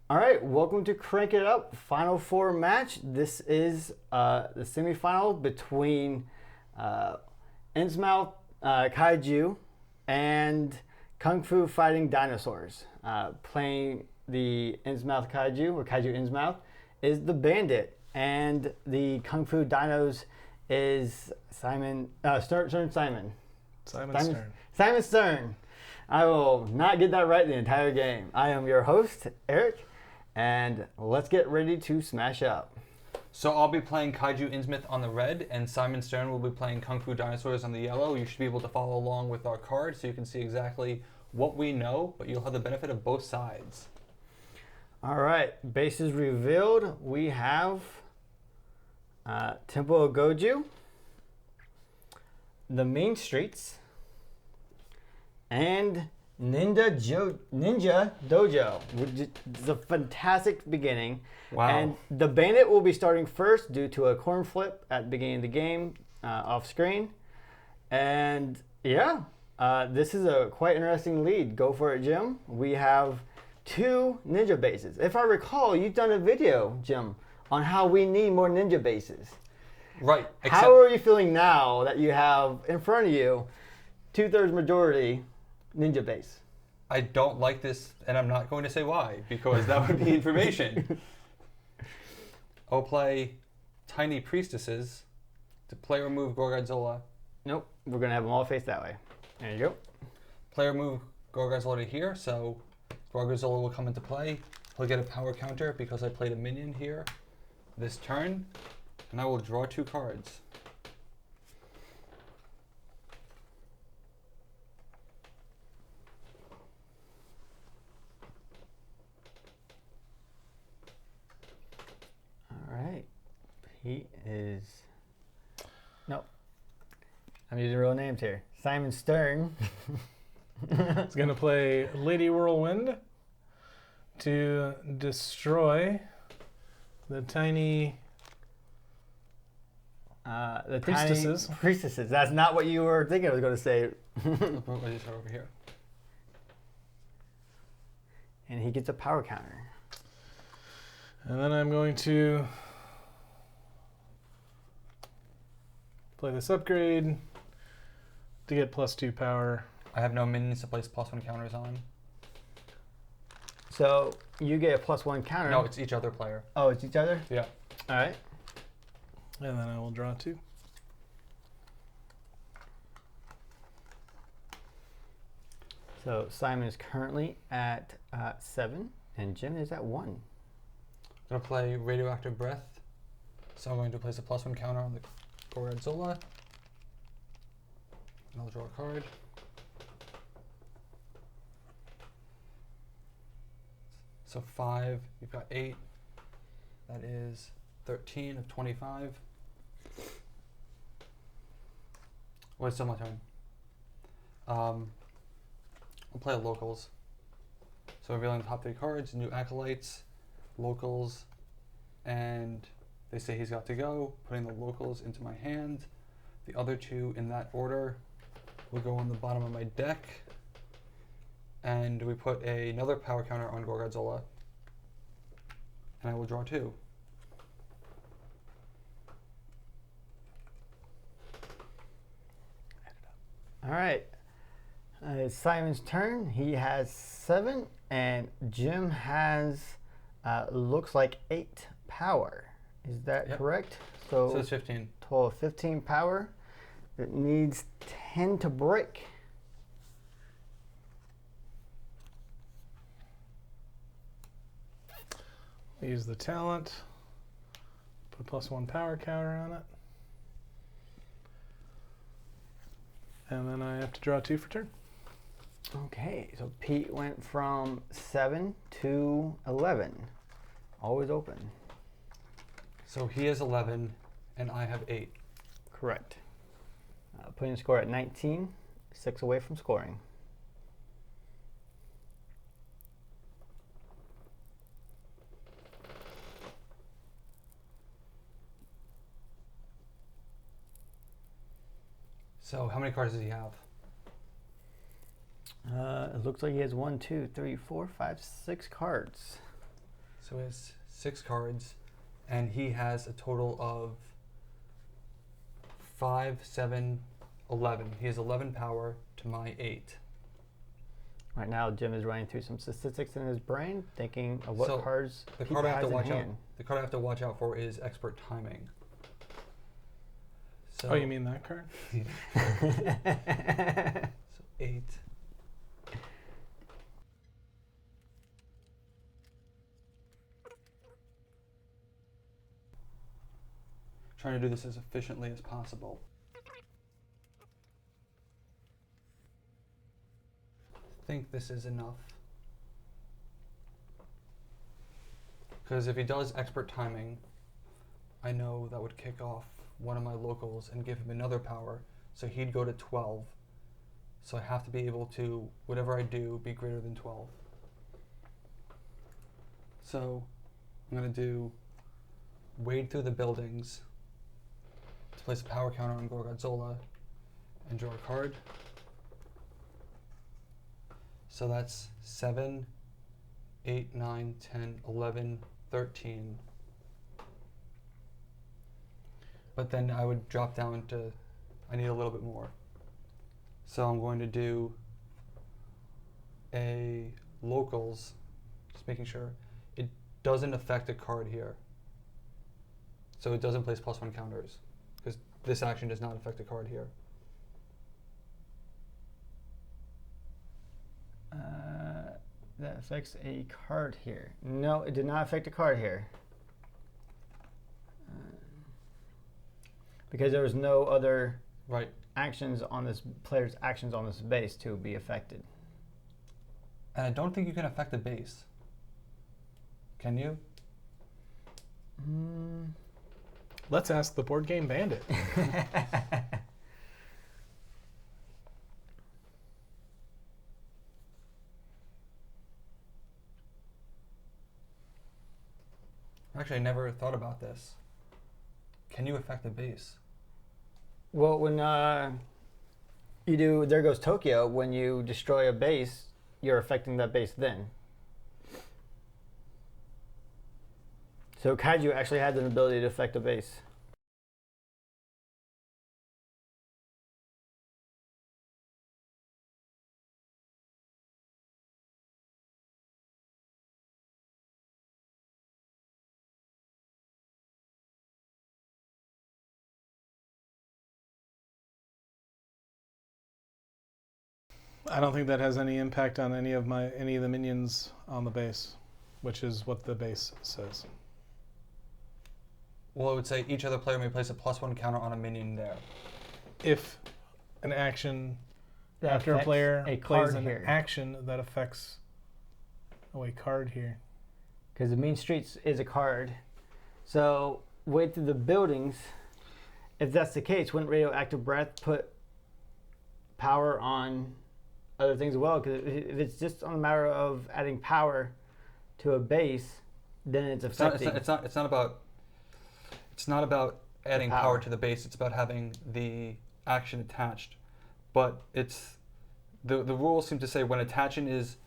All right, welcome to Crank It Up Final Four match. This is the semifinal between Innsmouth Kaiju and Kung Fu Fighting Dinosaurs. Playing the Innsmouth Kaiju, or Kaiju Innsmouth, is the Bandit, and the Kung Fu Dinos is Simon Stern. Simon Stern. Simon Stern. I will not get that right the entire game. I am your host, Eric. And let's get ready to smash up. So I'll be playing Kaiju Innsmouth on the red, and Simon Stern will be playing Kung Fu Dinosaurs on the yellow. You should be able to follow along with our cards so you can see exactly what we know, but you'll have the benefit of both sides. All right, bases revealed. We have Temple of Goju, the Main Streets, and Ninja Dojo, which is a fantastic beginning. Wow. And the Bandit will be starting first due to a corn flip at the beginning of the game off screen. And yeah, this is a quite interesting lead. Go for it, Jim. We have 2 ninja bases. If I recall, you've done a video, Jim, on how we need more ninja bases. Right. How are you feeling now that you have in front of you 2/3 majority ninja base? I don't like this, and I'm not going to say why, because that would be information. I'll play Tiny Priestesses to play remove Gorgonzola. Nope, we're going to have them all face that way. There you go. Play remove Gorgonzola to here, so Gorgonzola will come into play. He'll get a power counter because I played a minion here this turn, and I will draw 2 cards. He is... Nope. I'm using real names here. Simon Stern. He's going to play Lady Whirlwind to destroy the tiny priestesses. Priestesses. That's not what you were thinking I was going to say. I'll put my guitar over here. And he gets a power counter. And then I'm going to play this upgrade to get +2 power. I have no minions to place +1 counters on. So you get a +1 counter. No, it's each other player. Oh, it's each other? Yeah. All right. And then I will draw 2. So Simon is currently at 7, and Jim is at 1. I'm going to play Radioactive Breath. So I'm going to place a +1 counter on the Gorgonzola. And I'll draw a card. So 5, you've got 8. That is 13 of 25. Well, it's still my turn. I'll play locals. So revealing the top 3 cards, new acolytes, locals, and they say he's got to go, putting the locals into my hand. The other 2 in that order will go on the bottom of my deck. And we put another power counter on Gorgonzola. And I will draw 2. All right. It's Simon's turn. He has 7, and Jim has, looks like 8 power. Is that correct? So it's 15. Total of 15 power. It needs 10 to break. Use the talent. Put +1 power counter on it. And then I have to draw 2 for turn. Okay, so Pete went from 7 to 11. Always open. So he has 11, and I have 8. Correct. Putting the score at 19, 6 away from scoring. So how many cards does he have? It looks like he has 1, 2, 3, 4, 5, 6 cards. So he has 6 cards, and he has a total of 5, 7, 11. He has 11 power to my 8. Right now, Jim is running through some statistics in his brain, thinking of what So, cards The he card I have has to in watch out. hand. The card I have to watch out for is expert timing. So, Oh, you mean that card? So 8. Trying to do this as efficiently as possible. I think this is enough. Because if he does expert timing, I know that would kick off one of my locals and give him another power, so he'd go to 12. So I have to be able to, whatever I do, be greater than 12. So I'm going to do wade through the buildings to place a power counter on Gorgonzola and draw a card. So that's 7, 8, 9, 10, 11, 13. But then I would drop down to, I need a little bit more. So I'm going to do a locals, just making sure it doesn't affect a card here. So it doesn't place +1 counters, because this action does not affect a card here. That affects a card here. No, it did not affect a card here. Because there was no other Right. actions on this player's actions on this base to be affected. And I don't think you can affect the base. Can you? Let's ask the board game Bandit. Actually, I never thought about this. Can you affect the base? Well, when you do There Goes Tokyo, when you destroy a base, you're affecting that base then. So Kaiju actually has an ability to affect a base. I don't think that has any impact on any of the minions on the base, which is what the base says. Well, it would say each other player may place a +1 counter on a minion there. If an action That after a affects player a plays card an here. action that affects a card here. Because the Mean Streets is a card. So, wade through the buildings. If that's the case, wouldn't Radioactive Breath put power on other things as well? Because if it's just on a matter of adding power to a base, then it's affecting. It's not about adding power. power to the base. It's about having the action attached. But it's the rules seem to say when an action is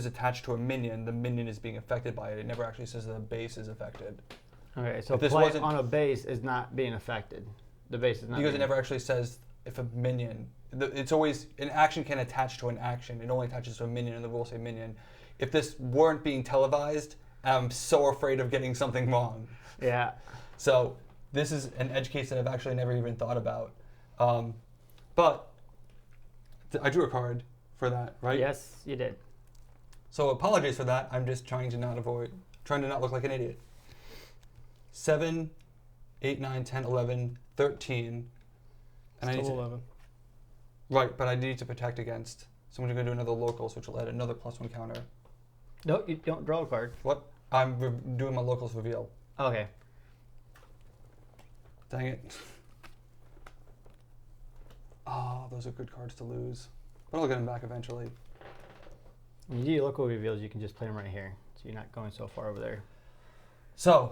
attached to a minion, the minion is being affected by it. It never actually says the base is affected. Okay, so If this play wasn't- on a base is not being affected. The base is not. Because it being never actually says if a minion. It's always an action can attach to an action. It only attaches to a minion, and the rules say minion. If this weren't being televised, I'm so afraid of getting something wrong. Yeah. So this is an edge case that I've actually never even thought about. But I drew a card for that, right? Yes, you did. So apologies for that. I'm just trying to not look like an idiot. 7, 8, 9, 10, 11, 13. And I need Still to, 11. right, but I need to protect against. So I'm going to do another locals, which will add another +1 counter. No, you don't draw a card. What? I'm doing my locals reveal. Okay. Dang it. Oh, those are good cards to lose. But I'll get them back eventually. When you do your local reveals, you can just play them right here. So you're not going so far over there. So,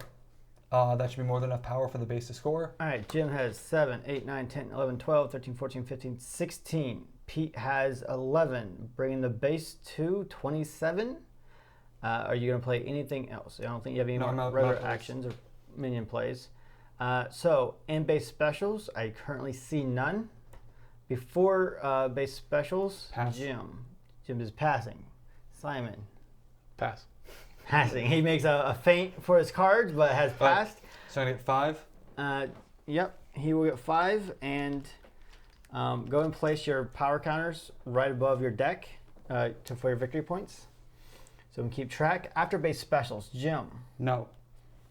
that should be more than enough power for the base to score. All right, Jim has 7, 8, 9, 10, 11, 12, 13, 14, 15, 16. Pete has 11, bringing the base to 27. Are you going to play anything else? I don't think you have any No, more I'm not regular plays. actions or minion plays. So in base specials, I currently see none. Before base specials, Pass. Jim. Jim is passing. Simon. Pass. Passing. He makes a feint for his cards, but has passed. So I get 5. Yep, he will get 5, and go and place your power counters right above your deck for your victory points. So we can keep track. After base specials, Jim. No.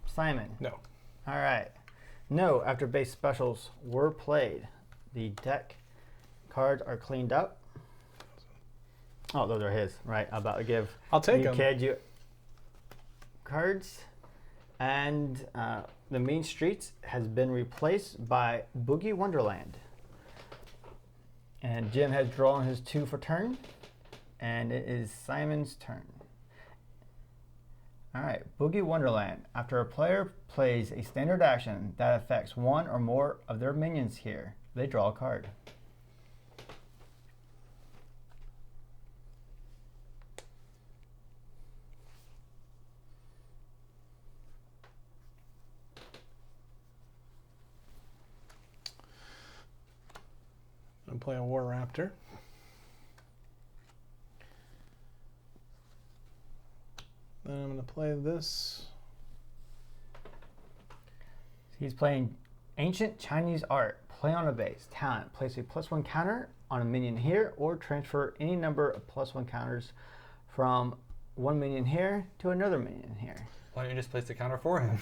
Simon. No. All right. No, after base specials were played, the deck cards are cleaned up. Oh, those are his. Right, I'm about to give I'll take you them. Kaiju cards. And the Mean Streets has been replaced by Boogie Wonderland. And Jim has drawn his 2 for turn. And it is Simon's turn. All right, Boogie Wonderland. After a player plays a standard action that affects one or more of their minions here, they draw a card. I'm play a War Raptor. Then I'm going to play this. He's playing Ancient Chinese Art. Play on a base. Talent. Place a +1 counter on a minion here, or transfer any number of +1 counters from one minion here to another minion here. Why don't you just place the counter for him?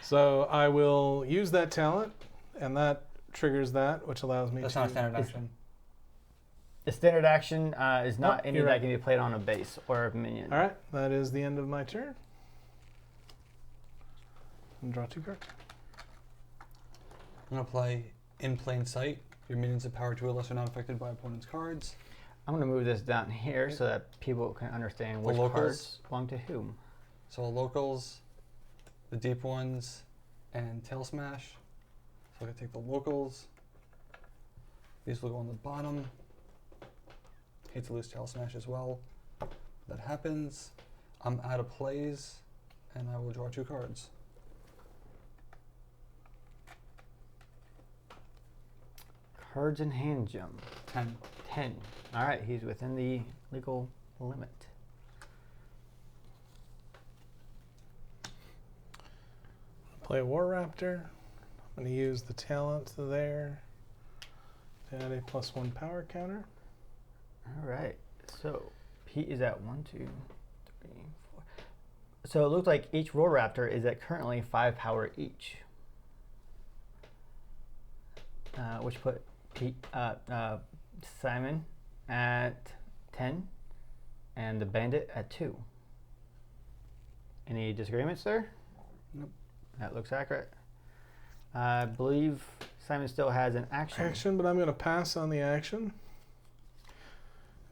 So I will use that talent, and that triggers that, which allows me That's to... not a standard action. The standard action is not Oh, any you're that right. can be played on a base or a minion. All right, that is the end of my turn. And draw 2 cards. I'm going to play In Plain Sight. Your minions of power 2 or less are not affected by opponent's cards. I'm going to move this down here so that people can understand which locals? cards belong to whom. So locals, the deep ones, and Tail Smash. So I can take the locals. These will go on the bottom. Hate to lose Tail Smash as well. That happens. I'm out of plays, and I will draw 2 cards. Cards in hand, Jim. 10. 10. All right, he's within the legal limit. Play a War Raptor. I'm going to use the talent there to add a +1 power counter. All right, so Pete is at 1, 2, 3, 4. So it looks like each Roar Raptor is at currently 5 power each, which put Pete, Simon at 10 and the Bandit at 2. Any disagreements there? Nope. That looks accurate. I believe Simon still has an action. But I'm going to pass on the action.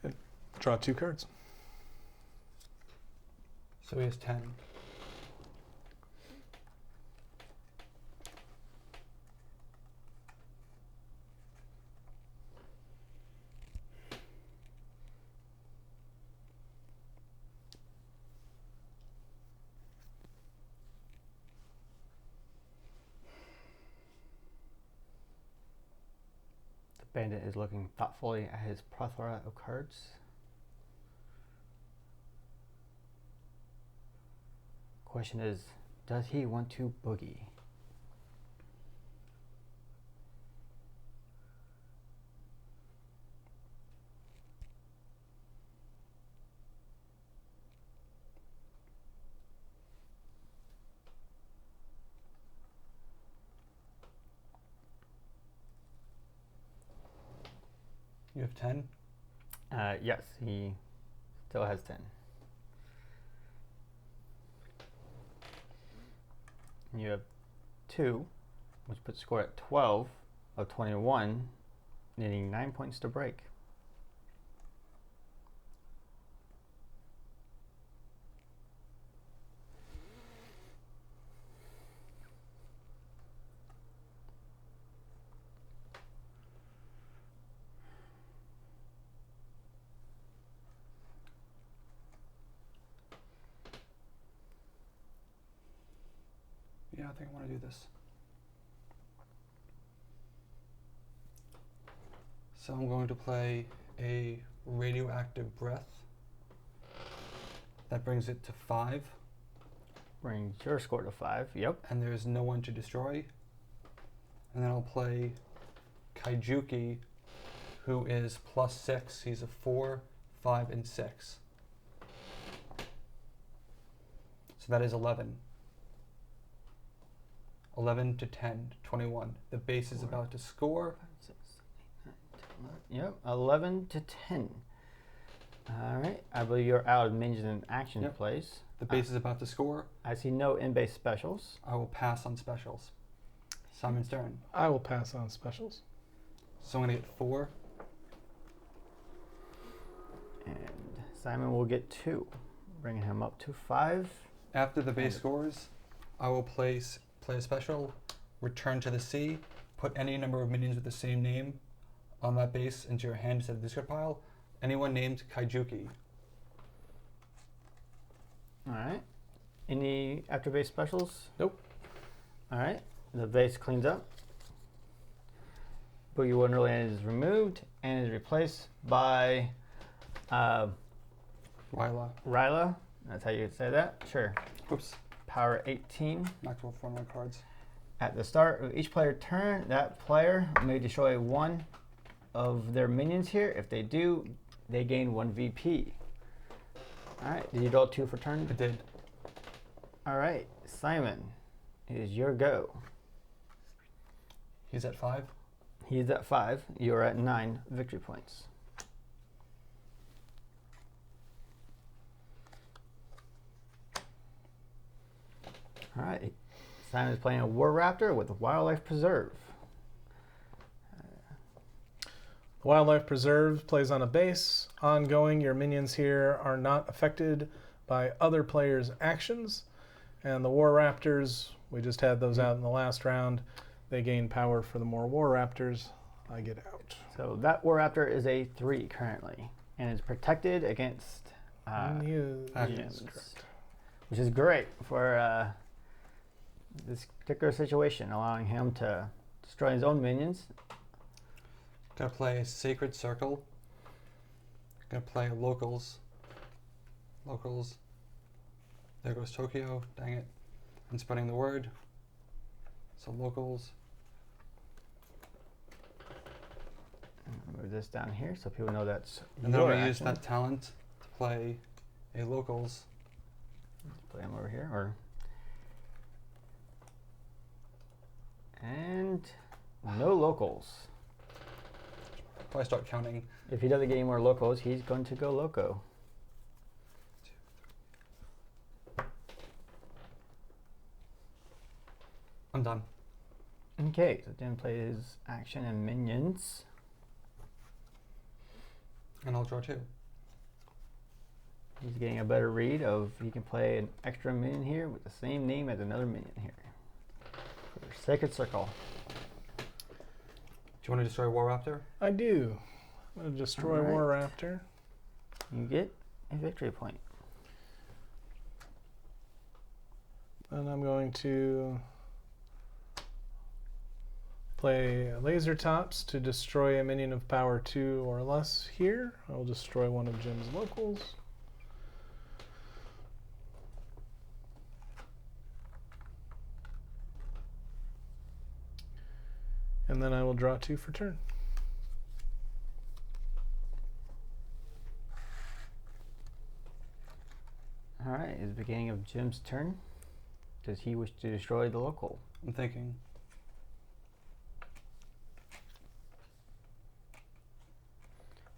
And draw 2 cards. So he has 10. Bandit is looking thoughtfully at his plethora of cards. Question is, does he want to boogie? You have 10? Yes, he still has 10. And you have 2, which puts the score at 12 of 21, needing 9 points to break. I think I want to do this. So I'm going to play a radioactive breath. That brings it to 5. Brings your score to 5. Yep. And there's no one to destroy. And then I'll play Kaijuki, who is +6. He's a 4, 5, and 6. So that is 11. 11 to 10, 21. The base is about to score. 5, 6, 8, 9, 10, 11. Yep, 11 to 10. All right, I believe you're out of minions and action Yep. plays. The base is about to score. I see no in-base specials. I will pass on specials. Simon's turn. I will pass on specials. So I'm going to get 4. And Simon will get 2, bringing him up to 5. After the base scores, I will play a special, return to the sea, put any number of minions with the same name on that base into your hand instead of the discard pile. Anyone named Kaijuki. All right. Any after base specials? Nope. All right. The base cleans up. Boogie Wonderland is removed and is replaced by Ryla. That's how you say that? Sure. Oops. Power 18. Maxwell for my cards. At the start of each player's turn, that player may destroy one of their minions here. If they do, they gain 1 VP. All right. Did you draw 2 for turn? I did. All right. Simon, it is your go. He's at 5. He's at 5. You're at 9 victory points. All right. Simon is playing a War Raptor with Wildlife Preserve. Wildlife Preserve plays on a base. Ongoing, your minions here are not affected by other players' actions. And the War Raptors, we just had those out in the last round. They gain power for the more War Raptors. I get out. So that War Raptor is a 3 currently, and is protected against Actions, minions, correct. which is great for this particular situation, allowing him to destroy his own minions. Gonna play Sacred Circle. Gonna play Locals. Locals. There goes Tokyo. Dang it. I'm spreading the word. So Locals. Move this down here so people know that's And then I'm your gonna use action. that talent to play a Locals. Play him over here, or and no locals. Probably start counting. If he doesn't get any more locals, he's going to go loco. I'm done. Okay, so then play his action and minions. And I'll draw 2. He's getting a better read of he can play an extra minion here with the same name as another minion here. For Sacred Circle. Do you want to destroy War Raptor? I do. I'm going to destroy All War right. Raptor. You get a victory point. And I'm going to play Laser Tops to destroy a minion of power 2 or less here. I'll destroy one of Jim's locals. And then I will draw 2 for turn. All right, it's the beginning of Jim's turn. Does he wish to destroy the local? I'm thinking.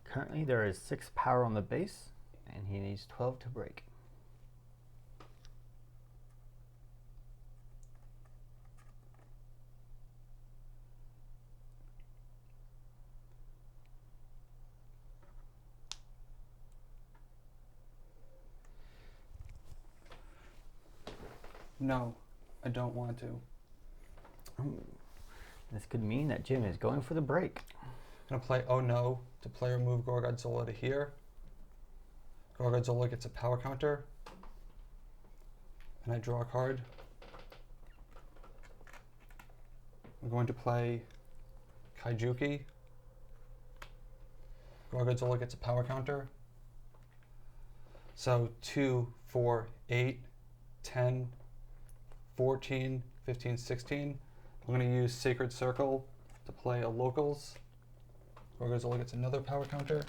Currently, there is 6 power on the base, and he needs 12 to break. No, I don't want to. Ooh. This could mean that Jim is going for the break. I'm gonna play Oh No to play remove Gorgonzola to here. Gorgonzola gets a power counter. And I draw a card. I'm going to play Kaijuki. Gorgonzola gets a power counter. So 2, 4, 8, 10, 14, 15, 16. I'm going to use Sacred Circle to play a locals. Gorgonzola gets another power counter.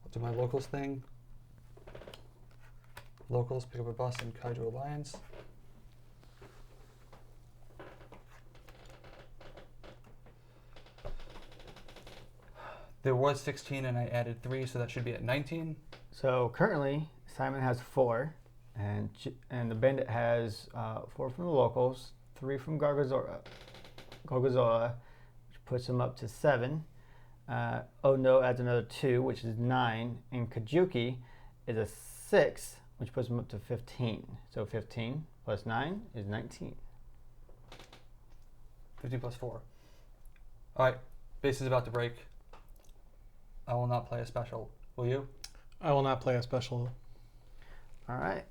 I'll do my locals thing. Locals, pick up a bus in Kaiju Alliance. There was 16 and I added 3, so that should be at 19. So currently, Simon has 4, and the Bandit has 4 from the locals, 3 from Gorgonzola, which puts him up to 7. Oh No adds another 2, which is 9, and Kajuki is a 6, which puts him up to 15. So 15 plus 9 is 19. 15 plus 4. All right, base is about to break. I will not play a special. Will you? I will not play a special. All right.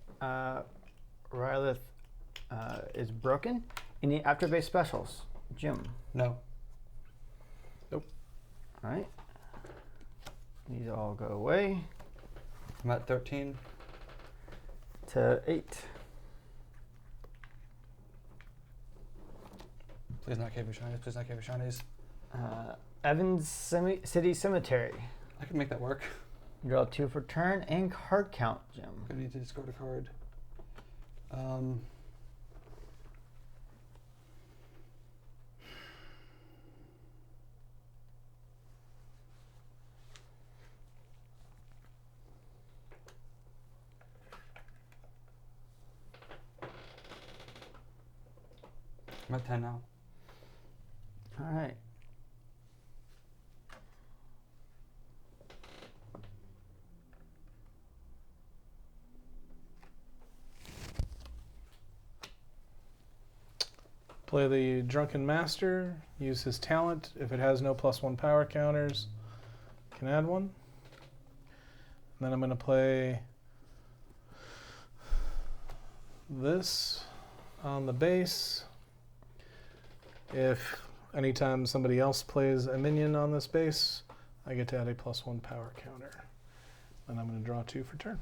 Rylith is broken. Any after base specials? Jim? No. Nope. All right. These all go away. I'm at 13. To 8. Please not Cave of Shinies. Please not Cave of Shinies. Evans City Cemetery. I can make that work. Draw 2 for turn and card count, Jim. I'm going to need to discard a card. I'm at 10 now. All right. Play the Drunken Master. Use his talent. If it has no +1 power counters, can add one. And then I'm going to play this on the base. If anytime somebody else plays a minion on this base, I get to add a +1 power counter. And I'm going to draw 2 for turn.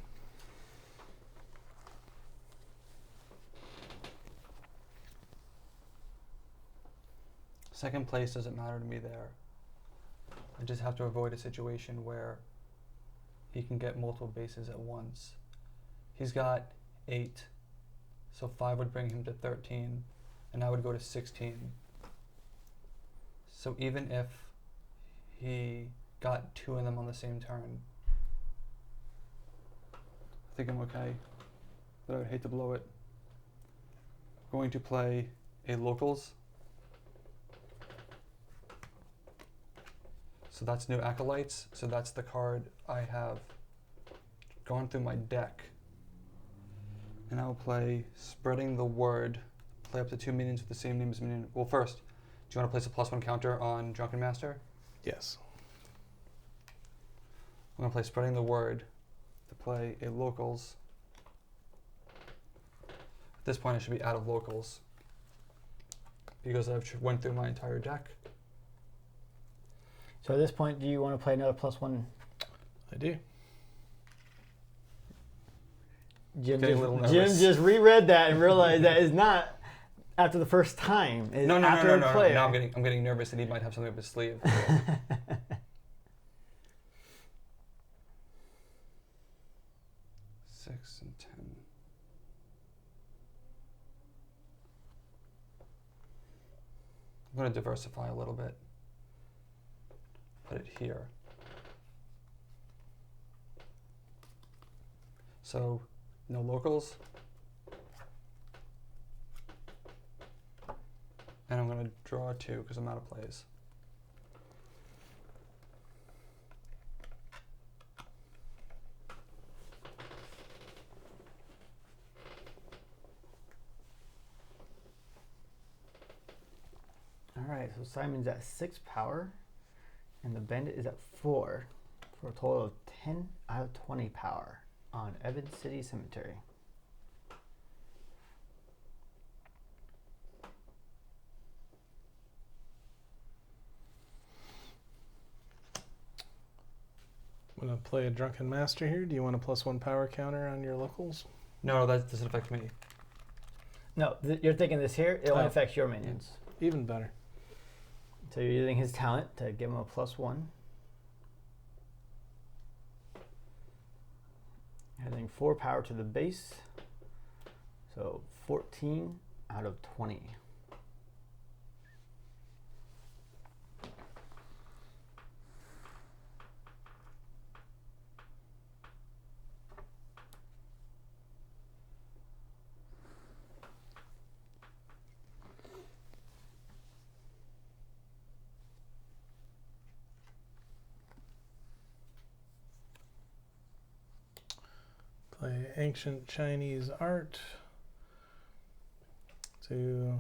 Second place doesn't matter to me there. I just have to avoid a situation where he can get multiple bases at once. He's got 8, so 5 would bring him to 13, and I would go to 16. So even if he got 2 of them on the same turn, I think I'm okay, but I would hate to blow it. I'm going to play a locals. So that's new Acolytes. So that's the card I have gone through my deck. And I'll play Spreading the Word. Play up to 2 minions with the same name as minion. Well, first, do you want to place a +1 counter on Drunken Master? Yes. I'm going to play Spreading the Word to play a locals. At this point, I should be out of locals because I've went through my entire deck. So at this point, do you want to play another +1? I do. Jim Getting a little nervous. just reread that and realized that is not after the first time. It's No. after the player. Now I'm getting nervous that he might have something up his sleeve. 6 and 10. I'm going to diversify a little bit. Put it here. So, no locals. And I'm going to draw 2 because I'm out of plays. All right, so Simon's at 6 power, and the Bandit is at 4, for a total of 10 out of 20 power on Evans City Cemetery. I'm going to play a Drunken Master here. Do you want a +1 power counter on your locals? No, that doesn't affect me. No, you're thinking this here. It only affects your minions. Even better. So you're using his talent to give him a +1. Adding 4 power to the base. So 14 out of 20. Play Ancient Chinese Art to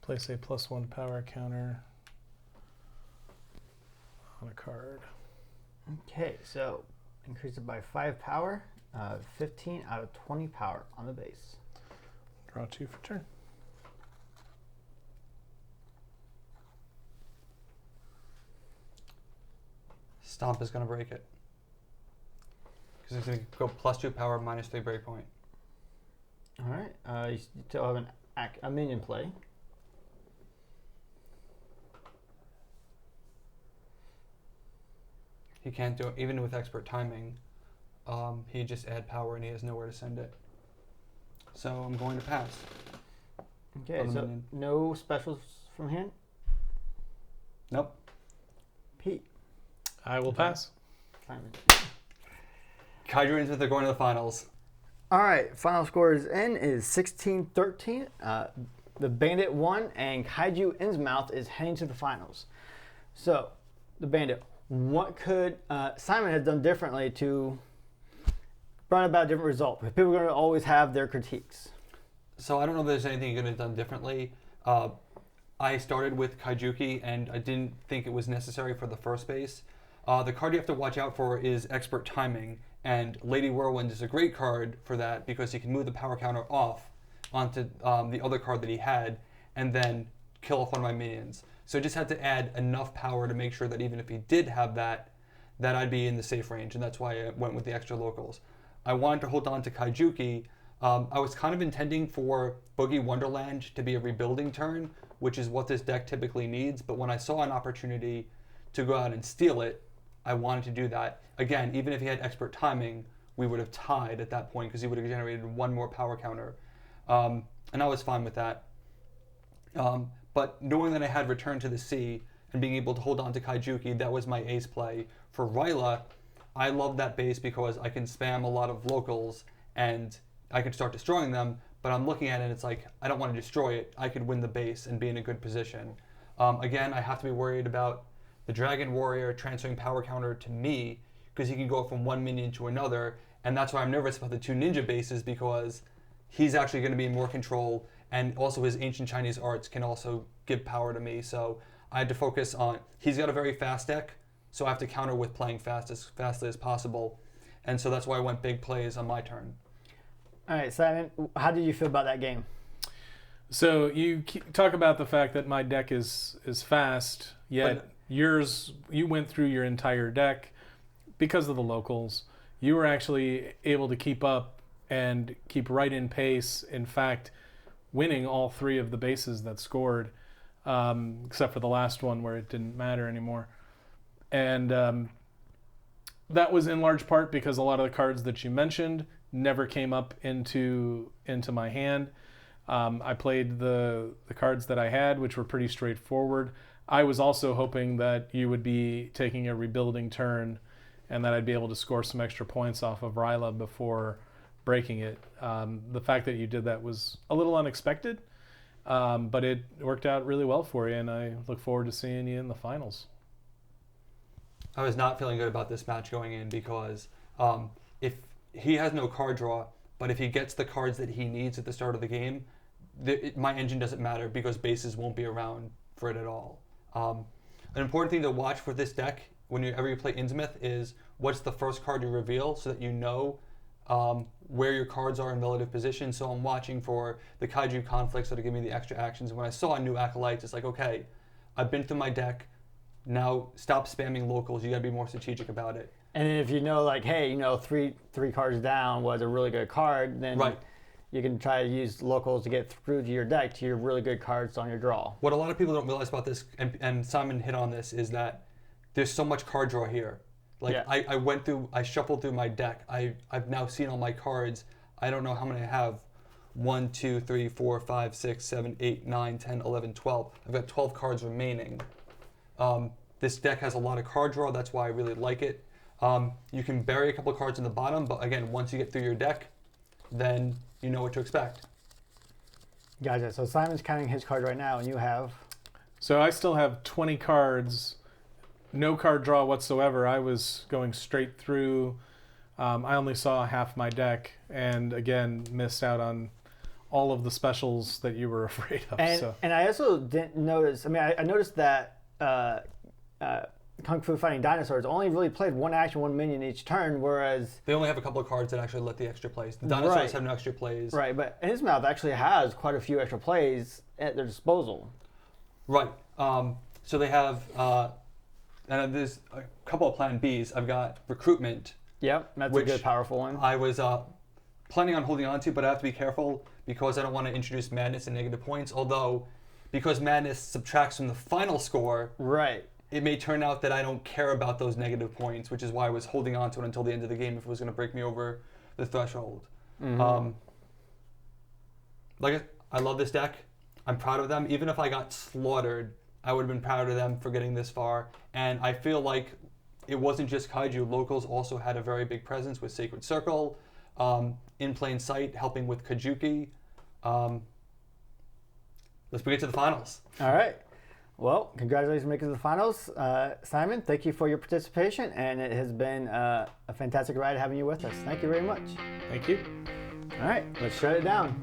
place a +1 power counter on a card. Okay, so increase it by 5 power, 15 out of 20 power on the base. Draw 2 for turn. Stomp is going to break it. Because it's going to go +2 power, -3 breakpoint. All right, you still have a minion play. He can't do it, even with expert timing. He just add power and he has nowhere to send it. So I'm going to pass. Okay, so minion. no specials from hand? Nope. Pete. I will pass. Simon. Kaiju Innsmouth are going to the finals. All right, final score is 16-13. The Bandit won, and Kaiju Innsmouth is heading to the finals. So, the Bandit, what could Simon have done differently to bring about a different result? Because people are going to always have their critiques. So I don't know if there's anything you could have done differently. I started with Kaijuki, and I didn't think it was necessary for the first base. The card you have to watch out for is expert timing, and Lady Whirlwind is a great card for that because he can move the power counter off onto the other card that he had and then kill off one of my minions. So I just had to add enough power to make sure that even if he did have that I'd be in the safe range, and that's why I went with the extra locals. I wanted to hold on to Kaijuki. I was kind of intending for Boogie Wonderland to be a rebuilding turn, which is what this deck typically needs, but when I saw an opportunity to go out and steal it, I wanted to do that. Again, even if he had expert timing, we would have tied at that point because he would have generated one more power counter. And I was fine with that. But knowing that I had Return to the Sea and being able to hold on to Kaijuki, that was my ace play. For Ryla, I love that base because I can spam a lot of locals and I can start destroying them, but I'm looking at it and it's like, I don't want to destroy it. I could win the base and be in a good position. Again, I have to be worried about the Dragon Warrior transferring power counter to me because he can go from one minion to another, and that's why I'm nervous about the 2 ninja bases because he's actually going to be in more control, and also his Ancient Chinese Arts can also give power to me. So I had to focus on, he's got a very fast deck, so I have to counter with playing fastly as possible, and so that's why I went big plays on my turn. All right, Simon, how did you feel about that game? So you talk about the fact that my deck is fast, yet yours, you went through your entire deck because of the locals. You were actually able to keep up and keep right in pace. In fact, winning all 3 of the bases that scored, except for the last one where it didn't matter anymore. And that was in large part because a lot of the cards that you mentioned never came up into my hand. I played the cards that I had, which were pretty straightforward. I was also hoping that you would be taking a rebuilding turn and that I'd be able to score some extra points off of Ryla before breaking it. The fact that you did that was a little unexpected, but it worked out really well for you, and I look forward to seeing you in the finals. I was not feeling good about this match going in because if he has no card draw, but if he gets the cards that he needs at the start of the game, my engine doesn't matter because bases won't be around for it at all. An important thing to watch for this deck whenever you play Innsmouth is what's the first card you reveal so that you know where your cards are in relative position. So I'm watching for the Kaiju conflicts that are giving me the extra actions. When I saw new Acolytes, it's like, okay, I've been through my deck. Now stop spamming locals. You got to be more strategic about it. And then if you know, like, hey, three cards down was a really good card, then Right. you can try to use locals to get through to your deck to your really good cards on your draw. What a lot of people don't realize about this, and Simon hit on this, is that there's so much card draw here. Like Yeah. I shuffled through my deck. I've now seen all my cards. I don't know how many I have. 1, 2, 3, 4, 5, 6, 7, 8, 9, 10, 11, 12. I've got 12 cards remaining. This deck has a lot of card draw. That's why I really like it. You can bury a couple of cards in the bottom, but again, once you get through your deck, then you know what to expect. Gotcha. So Simon's counting his card right now, and you have. So I still have 20 cards, no card draw whatsoever. I was going straight through. I only saw half my deck, and again, missed out on all of the specials that you were afraid of. And I also didn't notice. I mean, I noticed that Kung Fu Fighting Dinosaurs only really played one action, one minion each turn, whereas They only have a couple of cards that actually let the extra plays. The dinosaurs Right. have no extra plays. right, but Innsmouth actually has quite a few extra plays at their disposal. Right. So they have, and there's a couple of plan Bs. I've got recruitment. Yep, that's Which a good, powerful one. I was planning on holding on to, but I have to be careful because I don't want to introduce madness and negative points. Although, because madness subtracts from the final score, Right. it may turn out that I don't care about those negative points, which is why I was holding on to it until the end of the game if it was going to break me over the threshold. I love this deck. I'm proud of them. Even if I got slaughtered, I would have been proud of them for getting this far. And I feel like it wasn't just Kaiju. Locals also had a very big presence with Sacred Circle, In Plain Sight, helping with Kajuki. Let's bring it to the finals. All right. Well, congratulations on making it to the finals. Simon, thank you for your participation, and it has been a fantastic ride having you with us. Thank you very much. Thank you. All right, let's shut it down.